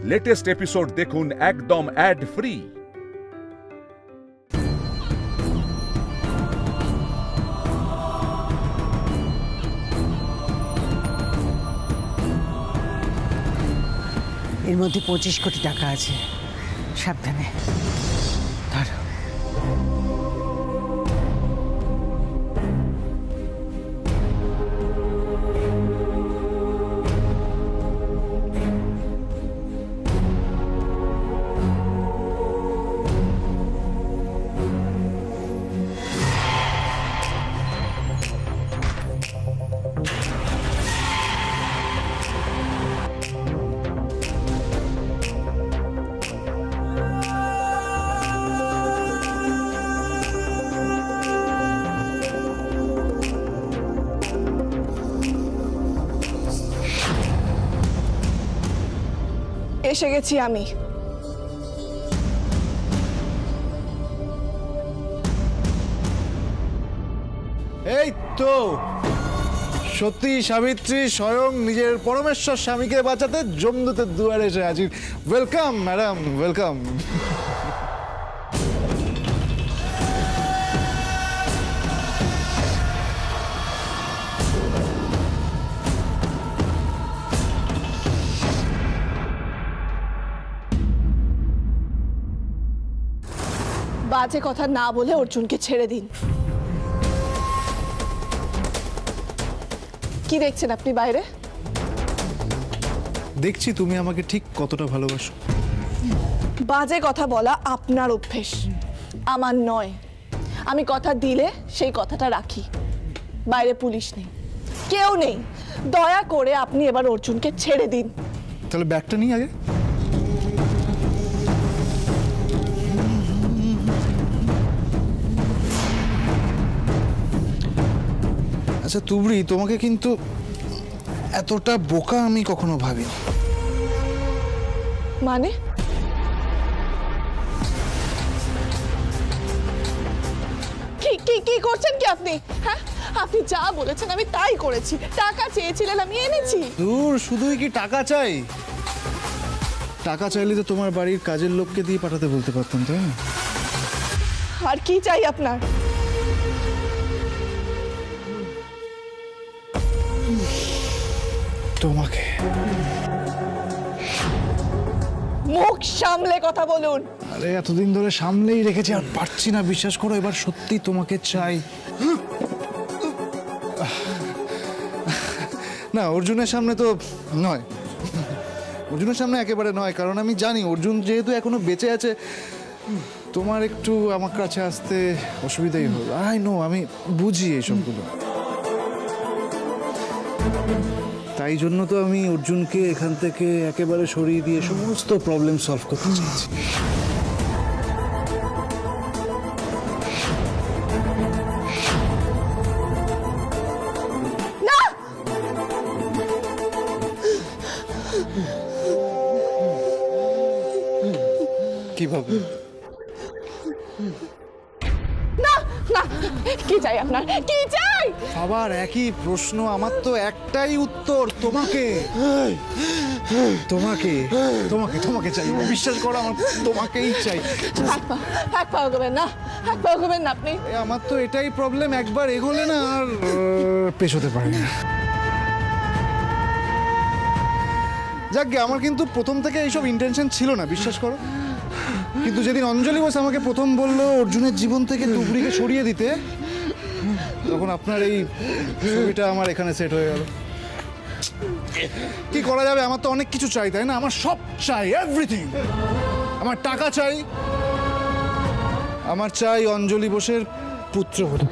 Latest episode দেখুন একদম add free. এর মধ্যে 25 কোটি টাকা আছে, সাবধানে ধরো। এসে গেছি আমি। এই তো সত্যি সাবিত্রী স্বয়ং নিজের পরমেশ্বর স্বামীকে বাঁচাতে যমদূতের দুয়ারে এসে হাজির। Welcome madam, welcome. বাজে কথা না বলে অর্জুনকে ছেড়ে দিন। কি দেখছেন আপনি বাইরে? দেখছি তুমি আমাকে ঠিক কতটা ভালোবাসো। বাজে কথা বলা আপনার অভ্যেস, আমার নয়। আমি কথা দিলে সেই কথাটা রাখি। বাইরে পুলিশ নেই, কেউ নেই। দয়া করে আপনি এবার অর্জুনকে ছেড়ে দিন। তাহলে ব্যাগটা নিই আগে। আচ্ছা তুবড়ি, তোমাকে কিন্তু এতটা বোকা আমি কখনো ভাবিনি। মানে কি কি কি করছেন কি আপনি? হ্যাঁ, আপনি যা বলেছেন আমি তাই করেছি। টাকা চেয়েছিলেন, আমি এনেছি। দূর, শুধুই কি টাকা চাই? টাকা চাইলে তো তোমার বাড়ির কাজের লোককে দিয়ে পাঠাতে বলতে পারতাম, তাই না? আর কি চাই আপনার? তোমাকে। মুখ সামলে কথা বলুন। আরে এতদিন ধরে সামলেই রেখেছি, আর পারছি না, বিশ্বাস করো। এবার সত্যি তোমাকে চাই। না, অর্জুনের সামনে তো নয়, অর্জুনের সামনে একেবারে নয়। কারণ আমি জানি অর্জুন যেহেতু এখনো বেঁচে আছে, তোমার একটু আমার কাছে আসতে অসুবিধাই হবে। আই নো, আমি বুঝি এইসবগুলো। তাই জন্য তো আমি অর্জুনকে এখান থেকে একেবারে সরিয়ে দিয়ে সমস্ত প্রবলেম সলভ করতে চাইছি। না, কিভাবে? না, না। কি চাই আপনার? কি চাই? আবার একই প্রশ্ন? আমার তো একটাই উত্তর, তোমাকে। তোমাকে তোমাকে তোমাকে চাই, বিশ্বাস করো, আমার তোমাকেই চাই। এক পা এগোবেন না, এক পা এগোবেন না আপনি। আমার তো এটাই প্রবলেম, একবার এগোলে না আর পেছোতে পারি না। যাক, আমার কিন্তু প্রথম থেকে এইসব ইন্টেনশন ছিল না, বিশ্বাস করো। কিন্তু যেদিন অঞ্জলি বসে আমাকে প্রথম বললো অর্জুনের জীবন থেকে তুবড়িকে সরিয়ে দিতে, তখন আপনার এই ছবিটা আমার এখানে সেট হয়ে গেল। কি করা যাবে? আমার তো অনেক কিছু চাই, তাই না? আমার সব চাই, এভরিথিং। আমার টাকা চাই, আমার চাই অঞ্জলি বোসের পুত্রবধূ।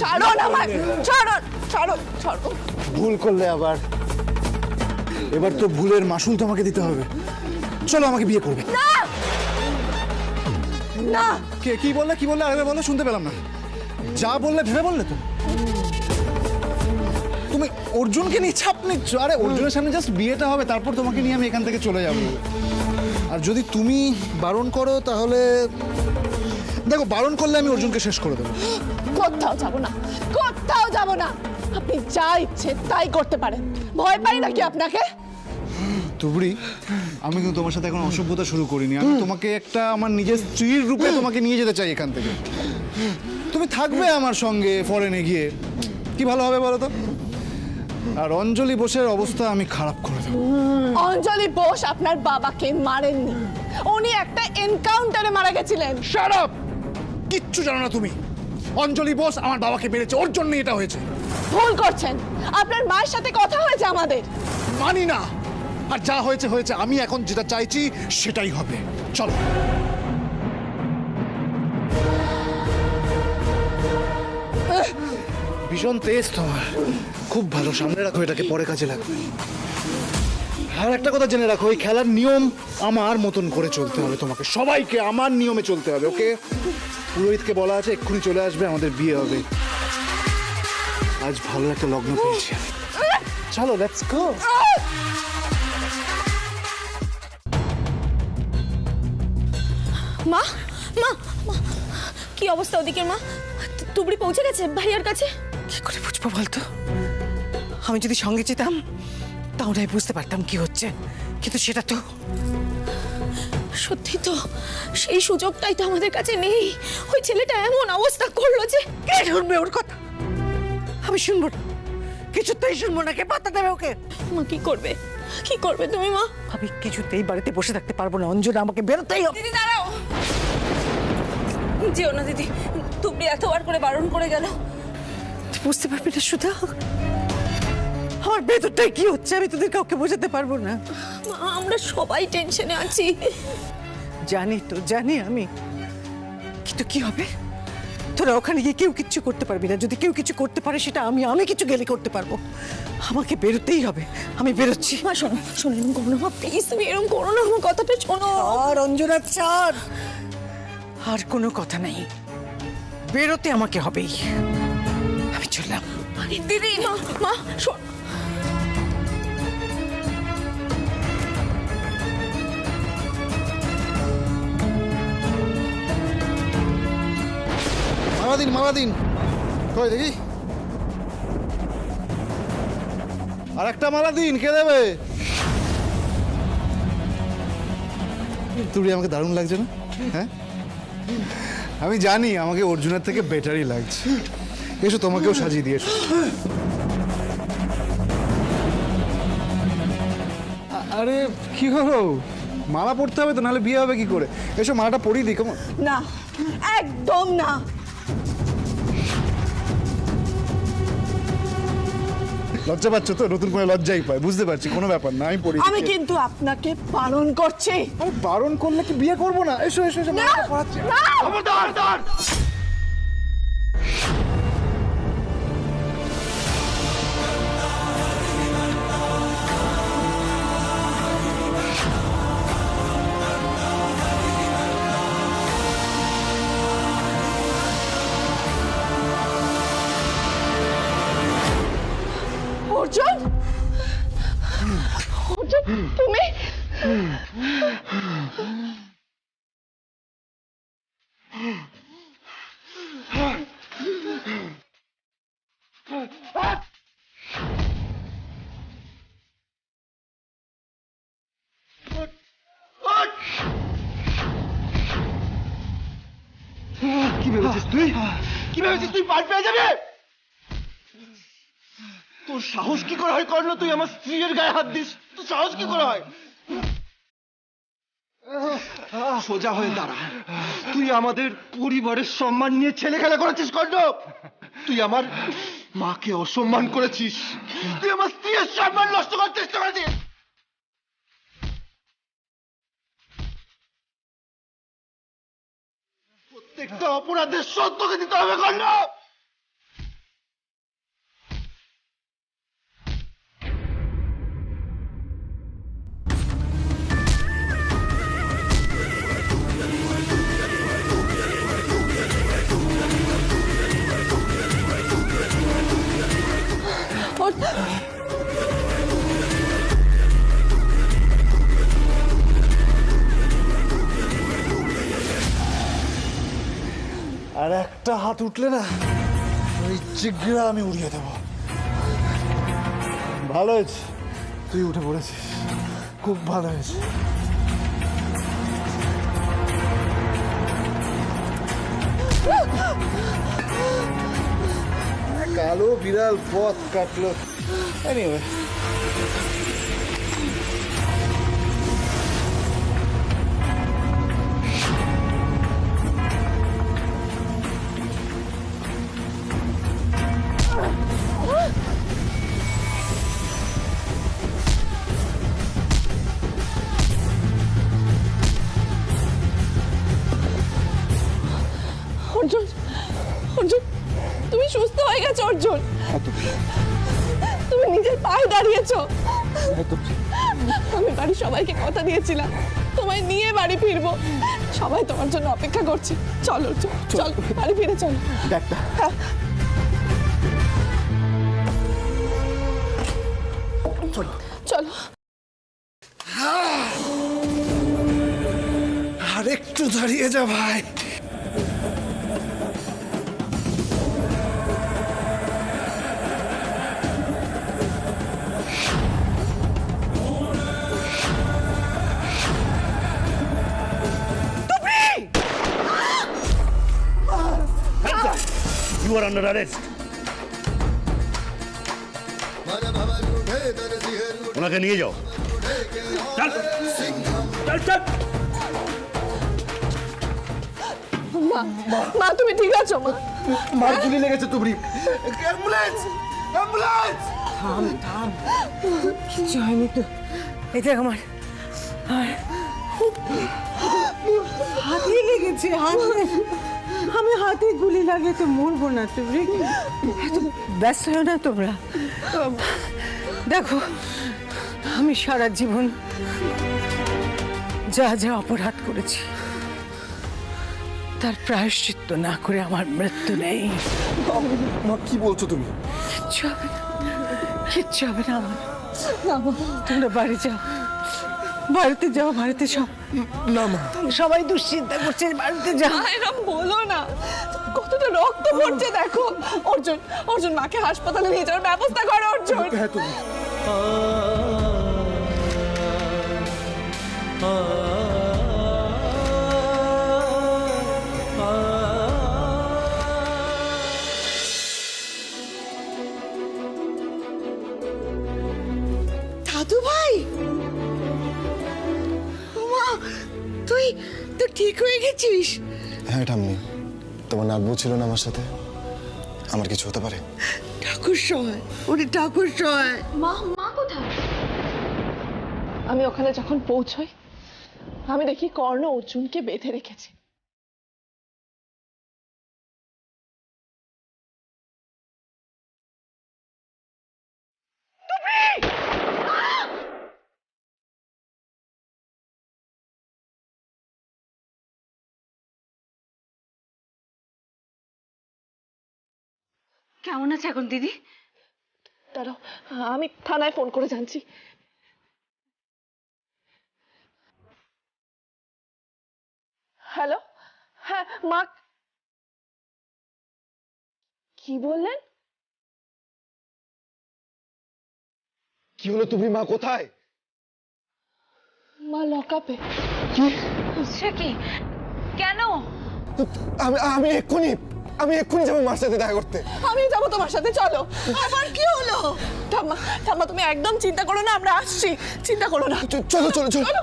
ছাড়ুন আমার, ছাড়ুন, ছাড়ুন, ছাড়ুন। ভুল করলে আবার, এবার তো ভুলের মাসুল তোমাকে দিতে হবে। চলো, আমাকে বিয়ে করবে। না, না। কে কি বললে? কি বললে? আরে বলো, শুনতে পেলাম না। যা বললে ভেবে বললে তো? তুমি অর্জুনকে নিয়ে চাপ নিচ্ছ? আরে অর্জুনের সামনে জাস্ট বিয়েটা হবে, তারপর তোমাকে নিয়ে আমি এখান থেকে চলে যাবো। আর যদি তুমি বারণ করো তাহলে দেখো, বারণ করলে আমি অর্জুনকে শেষ করে দেবো। কোথাও যাব না, কোথাও যাব না। আপনি যা ইচ্ছে তাই করতে পারেন, ভয় পাই নাকি আপনাকে? তুবড়ি, আমি কিন্তু তোমার সাথে এখন অসভ্যতা শুরু করিনি। আমি তোমাকে একটা আমার নিজের স্ত্রীর রূপে তোমাকে নিয়ে যেতে চাই এখান থেকে। তুমি থাকবে আমার সঙ্গে ফরেনে গিয়ে, কি ভালো হবে বলো তো? আর অঞ্জলি বোসের অবস্থা আমি খারাপ করে দেবো। অঞ্জলি বোস আপনার বাবাকে মারেননি, উনি একটা এনকাউন্টারে মারা গেছিলেন। Shut up! কিচ্ছু জানো না তুমি। অঞ্জলি বোস আমার বাবাকে মেরেছে, ওর জন্যই এটা হয়েছে। ভুল করছেন, আপনার মায়ের সাথে কথা হয়েছে আমাদের। মানি না, আর যা হয়েছে হয়েছে। আমি এখন যেটা চাইছি সেটাই হবে। চলো। ভীষণ তেজ তোমার, খুব ভালো। সামনে রাখো এটাকে, পরে কাজে লাগবে। আর একটা কথা জেনে রাখো, এই খেলার নিয়ম আমার মতন করে চলতে হবে তোমাকে। সবাইকে আমার নিয়মে চলতে হবে, ওকে? পুরোহিতকে বলা আছে এক্ষুনি চলে আসবে, আমাদের বিয়ে হবে। আজ ভালো একটা লগ্ন পেয়েছি। চলো, লেটস গো। মা মা মা, কি অবস্থা ওদিকে? মা, তুবড়ি পৌঁছে গেছে ভাইয়ার কাছে? কি করে বুঝবো বলতো? আমি যদি সঙ্গে যেতাম তাহলে বুঝতে পারতাম কি হচ্ছে, কিন্তু সেটা তো সত্যি তো, সেই সুযোগটাই তো আমাদের কাছে নেই। ওই ছেলেটা এমন অবস্থা করলো যে কে শুনবে ওর কথা? আমি শুনবো না, কিছুতেই শুনবো না। কে পাত্তা দেবে ওকে? মা কি করবে, কি করবে তুমি? মা, আমি কিছুতেই বাড়িতে বসে থাকতে পারবো না অঞ্জনা, আমাকে বেরোতেই হবে। দিদি দাঁড়াও, যেও না দিদি। তুবড়ি এতবার করে বারণ করে গেল। তুই বুঝতে পারবি না সুধা, আমার ভেতরটাই কি হচ্ছে আমি তোদের কাউকে বোঝাতে পারবো না। মা, আমরা সবাই টেনশনে আছি। জানি তো, জানি আমি, কিন্তু কি হবে? তোরা ওখানে গিয়ে কেউ কিচ্ছু করতে পারবি না। যদি কেউ কিছু করতে পারে সেটা আমি কিছু গেলে করতে পারবো। আমাকে বেরোতেই হবে, আমি বেরোচ্ছি। মা শোনো শোনো, এরকম করো না মা, প্লিজ তুমি এরকম করো না, আমার কথাটা শোনো। আর অঞ্জনা ছাড়, আর কোনো কথা নেই, বেরোতে আমাকে হবেই। আমি চললাম। দিদি, মা মা শোন। মালা দিন, মালা দিন। কই দেখি, আর একটা মালা দিন। কে দেবে? তুই আমাকে দারুণ লাগছে না? হ্যাঁ, আমি জানি আমাকে অর্জুনের থেকে বেটারই লাগছে। এসো, তোমাকেও সাজিয়ে দিয়েছো। আরে কি হলো, মালা পড়তে হবে তো, নাহলে বিয়ে হবে কি করে? এসো, মালাটা পরিয়ে দিই। কেমন? না, একদম না। লজ্জা পাচ্ছ তো? নতুন করে লজ্জাই পায়, বুঝতে পারছি, কোনো ব্যাপার না, আমি পড়ি। আমি কিন্তু আপনাকে বারণ করছি। আমি বারণ করলে কি বিয়ে করবো না? এসো এসো এসো, মালাটা পরাচ্ছি। অর্জুন, অর্জুন তুমি? কি ভেবেছিস তুই? কি ভেবেছিস তুই পার পেয়ে যাবে? তোর সাহস কি করে হয় কর্ণ, তুই আমার স্ত্রীর গায়ে হাত দিস? তোর সাহস কি করে হয়? সোজা হয়ে দাঁড়া। তুই আমাদের পরিবারের সম্মান নিয়ে ছেলে খেলা করেছিস কর্ণ। তুই আমার মাকে অসম্মান করেছিস, তুই আমার স্ত্রীর সম্মান নষ্ট করার চেষ্টা করেছিস। প্রত্যেকটা অপরাধের শোধ তোকে দিতে হবে কর্ণ। আর একটা হাত উঠলে না ওই চিগড়া আমি উড়িয়ে দেবো। ভালো হয়েছে তুই উঠে পড়েছিস, খুব ভালো হয়েছে। কালো বিড়াল পথ কাটলো। এনিওয়ে অর্জুন, অর্জুন, তুমি সুস্থ হয়ে গেছো অর্জুন। তুমি নিজের পায়ে দাঁড়িয়েছো। আমি বাড়ির সবাইকে কথা দিয়েছিলাম তোমায় নিয়ে বাড়ি ফিরবো। সবাই তোমার জন্য অপেক্ষা করছে। চলো অর্জুন, চল বাড়ি ফিরে চলো। ডাক্তার চলো। আর একটু দাঁড়িয়ে যা ভাই। You are under arrest. ওনাকে নিয়ে যাও। চল চল চল। মা তুমি ঠিক আছো মা? মার গুলি লেগেছে তুবড়ি। Ambulance, ambulance. থাম থাম, কিছু হয়নি তো। এটা আমার হাতে লেগেছে, হাতে। আমি হাতে গুলি লাগে তো মরবো না। তুমি এত ব্যস্ত হও না তোমরা। দেখো আমি সারা জীবন যা যা অপরাধ করেছি তার প্রায়শ্চিত্ত না করে আমার মৃত্যু নেই। মা কি বলছো তুমি? কিচ্ছু হবে না, কিচ্ছু হবে না আমার। তোমরা বাড়ি যাও, বাড়িতে যাও, বাড়িতে সব। না মা, সবাই দুশ্চিন্তা করছে, বাড়িতে যাও। এরকম বলো না, কতটা রক্ত পড়ছে দেখো। অর্জুন, অর্জুন মাকে হাসপাতালে নিয়ে যাওয়ার ব্যবস্থা করো অর্জুন। হ্যাঁ তুমি। দাদু ভাই, মা তুই তো ঠিক হয়ে গেছিস? হ্যাঁ ঠাম্মি, তোমার নাতবউ ছিল না আমার সাথে, আমার কিছু হতে পারে? ঠাকুর সহায়, ওরে ঠাকুর সহায়। মা, মা কোথায়? আমি ওখানে যখন পৌঁছই আমি দেখি কর্ণ অর্জুনকে বেঁধে রেখেছে। কেমন আছে এখন দিদি? দাঁড়াও, আমি থানায় ফোন করে জানছি। হ্যালো, হ্যাঁ মা। কি বললেন? কি হলো তুবড়ি? মা কোথায়? মা লকআপে। সে কি? কেন? আমি এক্ষুনি যাবো মার সাথে দেখা করতে। আমি যাবো তোমার সাথে, চলো। আবার কি হলো? ঠাম্মা, ঠাম্মা তুমি একদম চিন্তা করো না, আমরা আসছি, চিন্তা করো না। চলো চলো চলো।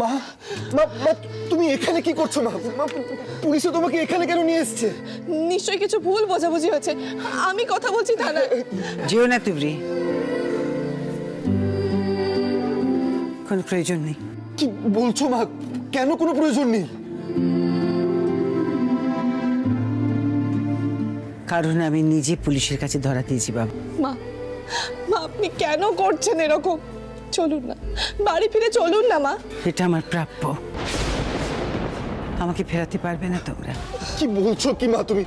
মা, মা, মা তুমি এখানে কি করছো? মা, পুলিশে তোমাকে এখানে কেন নিয়ে এসছে? নিশ্চয়ই কিছু ভুল বোঝাবুঝি হয়েছে। আমি কথা বলছি থানায়। যেও না তুবড়ি, কোনো প্রয়োজন নেই। কি বলছো মা? কেন কোনো প্রয়োজন নেই? কারণ আমি নিজে পুলিশের কাছে ধরা দিয়েছি বাবা। মা, মা আপনি কেন করছেন এরকম? চলুন না, বাড়ি ফিরে চলুন না মা। এটা আমার প্রাপ্য, আমাকে ফেরাতে পারবে না তোমরা। কি বলছো কি মা তুমি?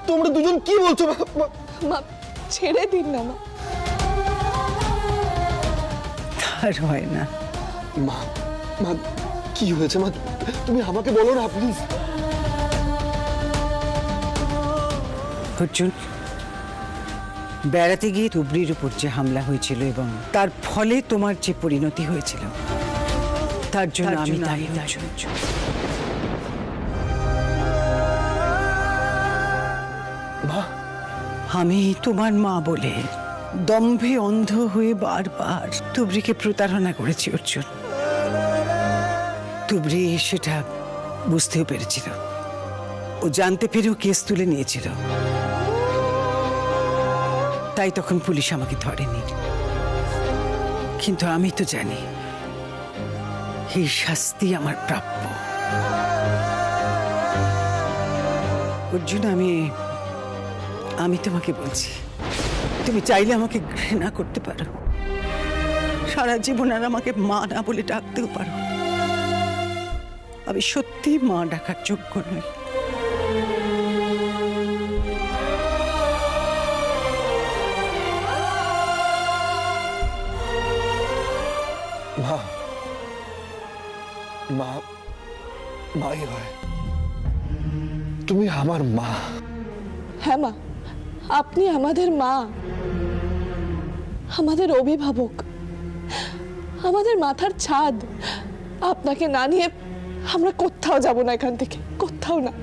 তোমরা দুজন কি বলছো মা? মা ছেড়ে দিন না মা। আর হয় না। মা, মা কি হয়েছে মা? তুমি আমাকে বলো না প্লিজ। অর্জুন, বেড়াতে গিয়ে তুবড়ির উপর যে হামলা হয়েছিল এবং তার ফলে তোমার যে পরিণতি হয়েছিল, তার জন্য আমি দায়ী। মা, আমি তোমার মা বলে দম্ভে অন্ধ হয়ে বারবার তুবড়িকে প্রতারণা করেছি অর্জুন। তুবড়ি সেটা বুঝতেও পেরেছিল, ও জানতে পেরেও কেস তুলে নিয়েছিল, তাই তখন পুলিশ আমাকে ধরেনি। কিন্তু আমি তো জানি এই শাস্তি আমার প্রাপ্য। অর্জুন, আমি তোমাকে বলছি, তুমি চাইলে আমাকে ঘৃণা করতে পারো, সারা জীবন আর আমাকে মা না বলে ডাকতেও পারো। আমি সত্যি মা ডাকার যোগ্য নই। মা, মা মাই হয়, তুমি আমার মা। হ্যাঁ মা, আপনি আমাদের মা, আমাদের অভিভাবক, আমাদের মাথার ছাদ। আপনাকে না নিয়ে আমরা কোথাও যাব না, এখান থেকে কোথাও না।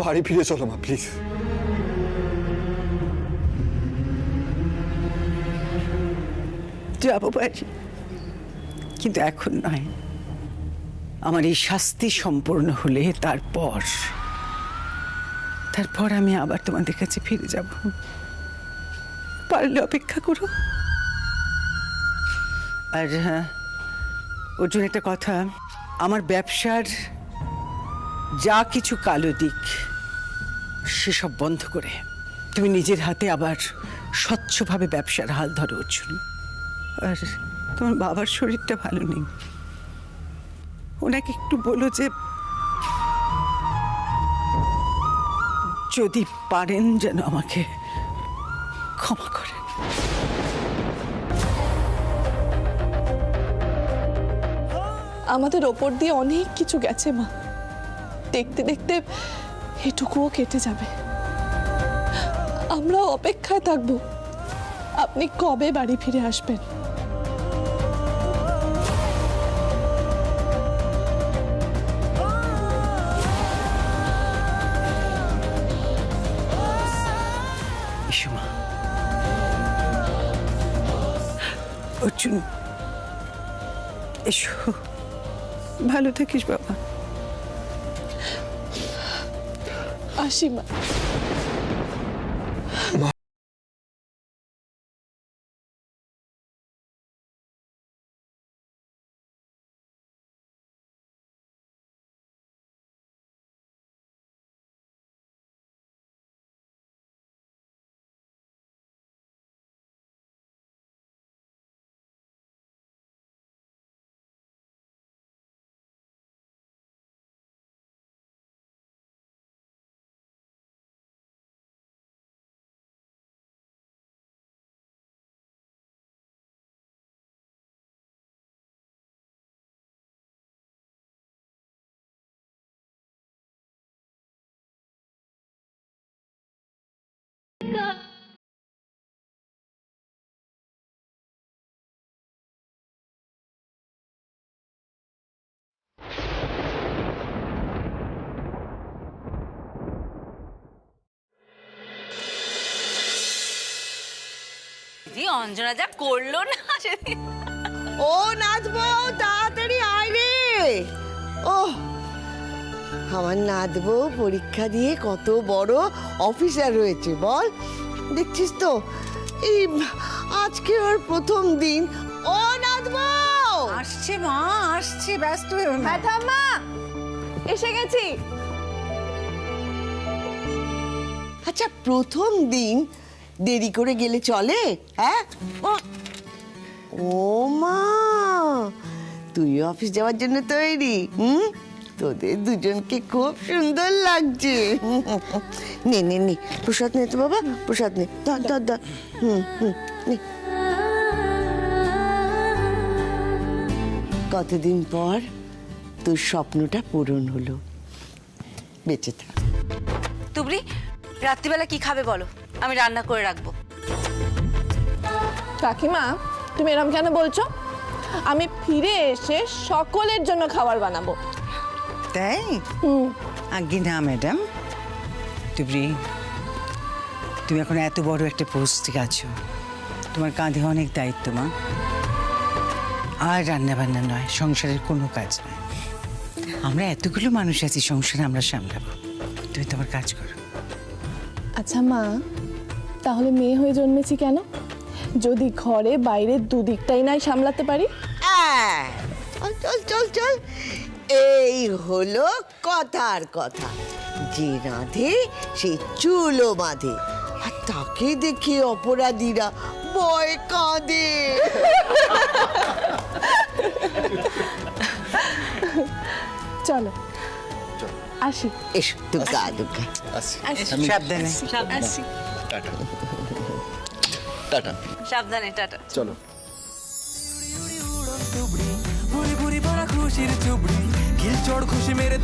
বাড়ি ফিরে চলো মা প্লিজ। যাবো বাড়ি, কিন্তু এখন নয়। আমার এই শাস্তি সম্পূর্ণ হলে তারপর আমি আবার তোমাদের কাছে ফিরে যাব। পারলে অপেক্ষা করো। আর হ্যাঁ অর্জুন, একটা কথা, আমার ব্যবসার যা কিছু কালো দিক সেসব বন্ধ করে তুমি নিজের হাতে আবার স্বচ্ছভাবে ব্যবসার হাল ধরো অর্জুন। আর তোমার বাবার শরীরটা ভালো নেই, ওনাকে একটু বলো যে যদি পারেন যেন আমাকে ক্ষমা করেন। আমাদের ওপর দিয়ে অনেক কিছু গেছে মা, দেখতে দেখতে এটুকুও কেটে যাবে। আমরা অপেক্ষায় থাকবো আপনি কবে বাড়ি ফিরে আসবেন। এসো মা। অর্জুন এসো, ভালো থাকিস বাবা। আসি মা। অঞ্জনা যা করলো না সেদিন। ও নাচবো, তাড়াতাড়ি আয় রে। ও আমার নাচবো পরীক্ষা দিয়ে কত বড় অফিসার হয়েছে বল, দেখছিস তো। এই আজকে ওর প্রথম দিন। ও নাচবো, আসছে মা, আসছে, ব্যস্ত হয়েও না। ঠাম্মা এসে গেছি। আচ্ছা প্রথম দিন দেরি করে গেলে চলে? হ্যাঁ ও মা, তুই অফিস যাওয়ার জন্য তৈরি? তোদের দুজনকে খুব সুন্দর লাগছে। নে নে নে প্রসাদ নে তো বাবা, প্রসাদ নে, ধর ধর ধর। নে কতদিন পর তোর স্বপ্নটা পূরণ হলো। বেঁচে থাক। তুবড়ি, রাত্রিবেলা কি খাবে বলো, আমি রান্না করে রাখবো। কাকিমা তুমি এরকম কেন বলছো? আমি ফিরে এসে সকলের জন্য খাবার বানাবো। তাই? আজ্ঞে না ম্যাডাম। তুবড়ি, তুমি এখন এত বড় একটা পোস্টে আছো, তোমার কাঁধে অনেক দায়িত্ব মা। আর রান্না বান্না নয়, সংসারের কোনো কাজ নয়। আমরা এতগুলো মানুষ আছি সংসারে, আমরা সামলাবো। তুমি তোমার কাজ করো। আচ্ছা মা, তাহলে মেয়ে হয়ে জন্মেছি কেন? যদি ঘরে বাইরে দুদিকটাই নাই সামলাতে পারি। চল চল চল চল, এই হলো কথার কথা। যে রাঁধে সে চুলো বাঁধে, আর তাকে দেখে অপরাধীরা ভয় কাঁদে। চলো আসি। এসো দুর্গা দুর্গা। সাবধানে। টাটা। সাবধানে, টাটা। চলো। ভুরি ভুরি ভরা খুশির চুবড়ি, খিল চড় খুশি মেরে